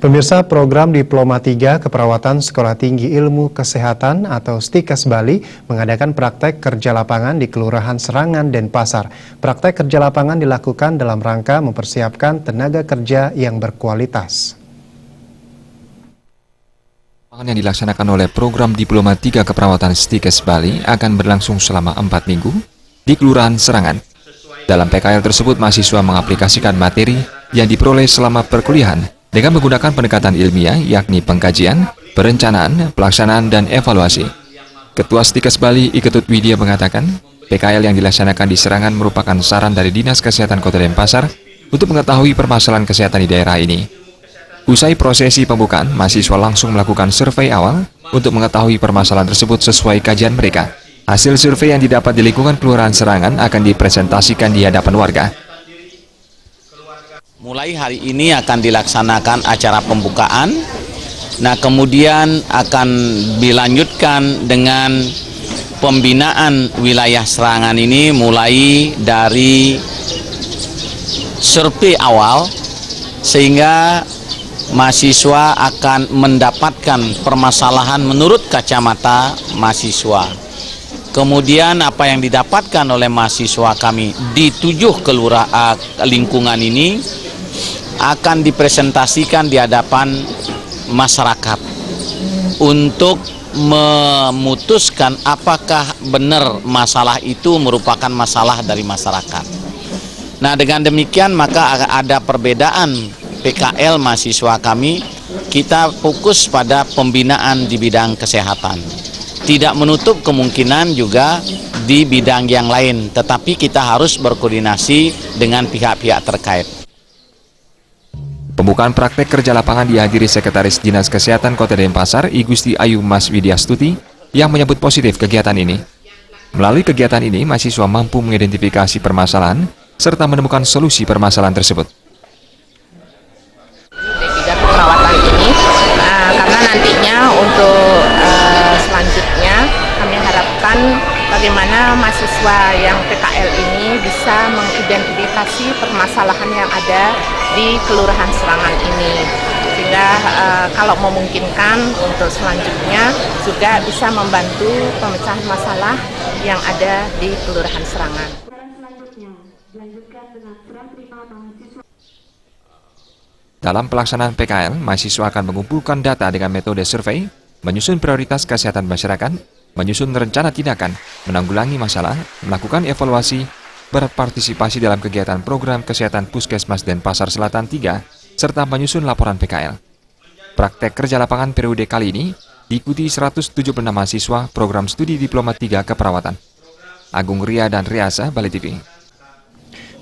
Pemirsa, program Diploma 3 Keperawatan Sekolah Tinggi Ilmu Kesehatan atau STIKES Bali mengadakan praktek kerja lapangan di Kelurahan Serangan, Denpasar. Praktek kerja lapangan dilakukan dalam rangka mempersiapkan tenaga kerja yang berkualitas. Yang dilaksanakan oleh program Diploma 3 Keperawatan STIKES Bali akan berlangsung selama 4 minggu di Kelurahan Serangan. Dalam PKL tersebut, mahasiswa mengaplikasikan materi yang diperoleh selama perkuliahan dengan menggunakan pendekatan ilmiah, yakni pengkajian, perencanaan, pelaksanaan, dan evaluasi. Ketua STIKES Bali, Iketut Widya, mengatakan, PKL yang dilaksanakan di Serangan merupakan saran dari Dinas Kesehatan Kota Denpasar untuk mengetahui permasalahan kesehatan di daerah ini. Usai prosesi pembukaan, mahasiswa langsung melakukan survei awal untuk mengetahui permasalahan tersebut sesuai kajian mereka. Hasil survei yang didapat di lingkungan Kelurahan Serangan akan dipresentasikan di hadapan warga. Mulai hari ini akan dilaksanakan acara pembukaan. Nah, kemudian akan dilanjutkan dengan pembinaan wilayah Serangan ini mulai dari survei awal, sehingga mahasiswa akan mendapatkan permasalahan menurut kacamata mahasiswa. Kemudian apa yang didapatkan oleh mahasiswa kami di 7 lingkungan ini akan dipresentasikan di hadapan masyarakat untuk memutuskan apakah benar masalah itu merupakan masalah dari masyarakat. Nah, dengan demikian maka ada perbedaan PKL mahasiswa kami. Kita fokus pada pembinaan di bidang kesehatan. Tidak menutup kemungkinan juga di bidang yang lain, tetapi kita harus berkoordinasi dengan pihak-pihak terkait. Pembukaan praktek kerja lapangan dihadiri Sekretaris Dinas Kesehatan Kota Denpasar, I Gusti Ayu Mas Widyastuti, yang menyebut positif kegiatan ini. Melalui kegiatan ini, mahasiswa mampu mengidentifikasi permasalahan serta menemukan solusi permasalahan tersebut. D3 keperawatan ini karena nantinya untuk selanjutnya kami harapkan bagaimana mahasiswa yang PKL ini bisa mengidentifikasi permasalahan yang ada di Kelurahan Serangan ini, sehingga kalau memungkinkan untuk selanjutnya juga bisa membantu pemecahan masalah yang ada di Kelurahan Serangan. Dalam pelaksanaan PKL, mahasiswa akan mengumpulkan data dengan metode survei, menyusun prioritas kesehatan masyarakat, menyusun rencana tindakan, menanggulangi masalah, melakukan evaluasi, berpartisipasi dalam kegiatan program kesehatan Puskesmas Denpasar Selatan 3, serta menyusun laporan PKL. Praktek kerja lapangan periode kali ini diikuti 176 mahasiswa program studi Diploma 3 Keperawatan. Agung Ria dan Riasa, Bali TV.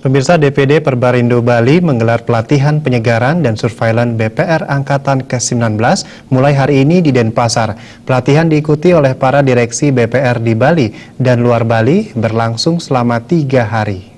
Pemirsa, DPD Perbarindo Bali menggelar pelatihan penyegaran dan surveillance BPR Angkatan ke-19 mulai hari ini di Denpasar. Pelatihan diikuti oleh para direksi BPR di Bali dan luar Bali berlangsung selama 3 hari.